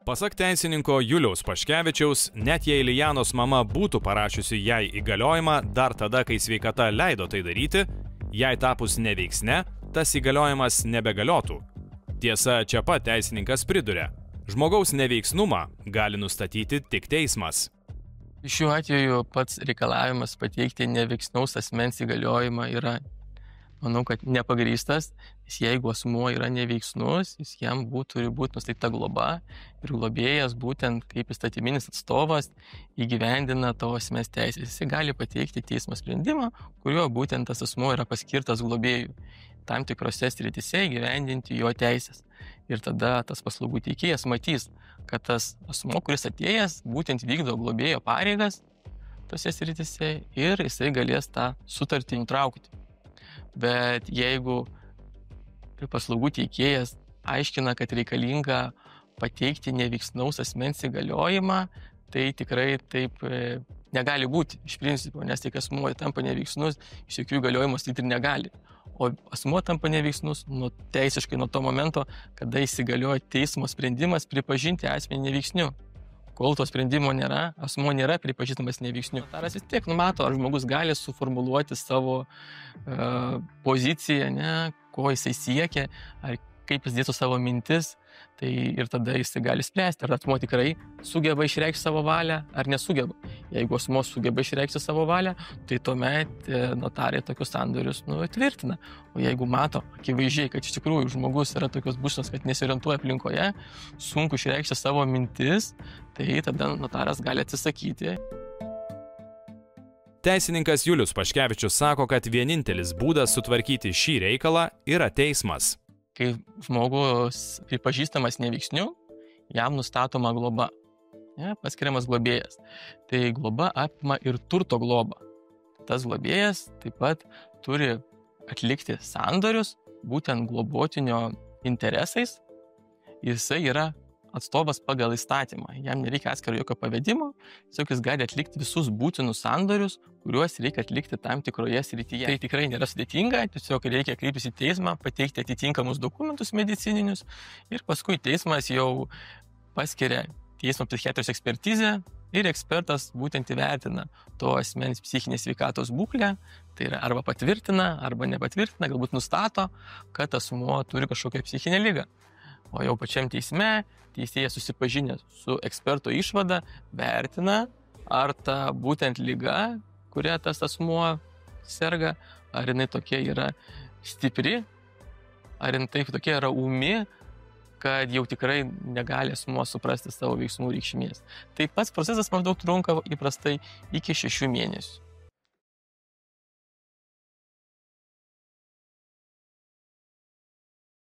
Pasak teisininko Juliaus Paškevičiaus, net jei Lijanos mama būtų parašiusi jai įgaliojimą dar tada, kai sveikata leido tai daryti, jai tapus neveiksne, tas įgaliojimas nebegaliotų. Tiesa, čia pat teisininkas priduria, žmogaus neveiksnumą gali nustatyti tik teismas. Šiuo atveju pats reikalavimas pateikti neveiksnaus asmens įgaliojimą yra, manau, kad nepagrįstas, nes jeigu asmuo yra neveiksnus, jam turi būti nustatyta globa ir globėjas būtent kaip įstatyminis atstovas įgyvendina to asmens teisės. Jis gali pateikti teismo sprendimą, kuriuo būtent tas asmuo yra paskirtas globėjų tam tikrose srityse įgyvendinti jo teisės. Ir tada tas paslaugų teikėjas matys, kad tas asmuo, kuris atėjęs, būtent vykdo globėjo pareigas tose srityse ir jisai galės tą sutartį nutraukti. Bet jeigu paslaugų teikėjas aiškina, kad reikalinga pateikti neveiksnaus asmens įgaliojimą, tai tikrai taip negali būti iš principo, nes tik asmuo tampa neveiksnus, iš jokių įgaliojimų statyti ir negali. O asmuo tampa neveiksnus teisiškai nuo to momento, kada įsigalioja teismo sprendimas pripažinti asmenį neveiksniu. Kol to sprendimo nėra, asmuo nėra pripažįstamas neveiksniu. Notaras vis tiek numato, ar žmogus gali suformuluoti savo poziciją, ko jisai siekia, ar kaip jis dėtų savo mintis, tai ir tada jisai gali spręsti, ar asmuo tikrai sugeba išreikšti savo valią, ar nesugeba. Jeigu asmuo sugeba išreikšti savo valią, tai tuomet notarai tokius sandorius tvirtina. O jeigu mato akivaizdžiai, kad iš tikrųjų žmogus yra tokios būsenos, kad nesiorientuoja aplinkoje, sunku išreikšti savo mintis, tai tada notaras gali atsisakyti. Teisininkas Julius Paškevičius sako, kad vienintelis būdas sutvarkyti šį reikalą yra teismas. Kai žmogus pripažįstamas neveiksniu, jam nustatoma globa, paskiriamas globėjas. Tai globa apima ir turto globą. Tas globėjas taip pat turi atlikti sandorius, būtent globotinio interesais. Jisai yra atstovas pagal įstatymą. Jam nereikia atskiro jokio pavedimo, tiesiog jis gali atlikti visus būtinus sandorius, kuriuos reikia atlikti tam tikroje srityje. Tai tikrai nėra sudėtinga, tiesiog reikia kreiptis į teismą, pateikti atitinkamus dokumentus medicininius ir paskui teismas jau paskiria teismo psichiatrijos ekspertizę ir ekspertas būtent įvertina to asmens psichinės sveikatos būklę, tai yra arba patvirtina, arba nepatvirtina, galbūt nustato, kad asmuo turi kažkokią psichinę ligą. O jau pačiam teisme teisėjas susipažinęs su eksperto išvada vertina, ar ta būtent liga, kuria tas asmuo serga, ar jinai tokia yra stipri, ar jinai tokia yra ūmi, kad jau tikrai negali asmuo suprasti savo veiksmų reikšmės. Tai pats procesas maždaug trunka įprastai iki 6 mėnesių.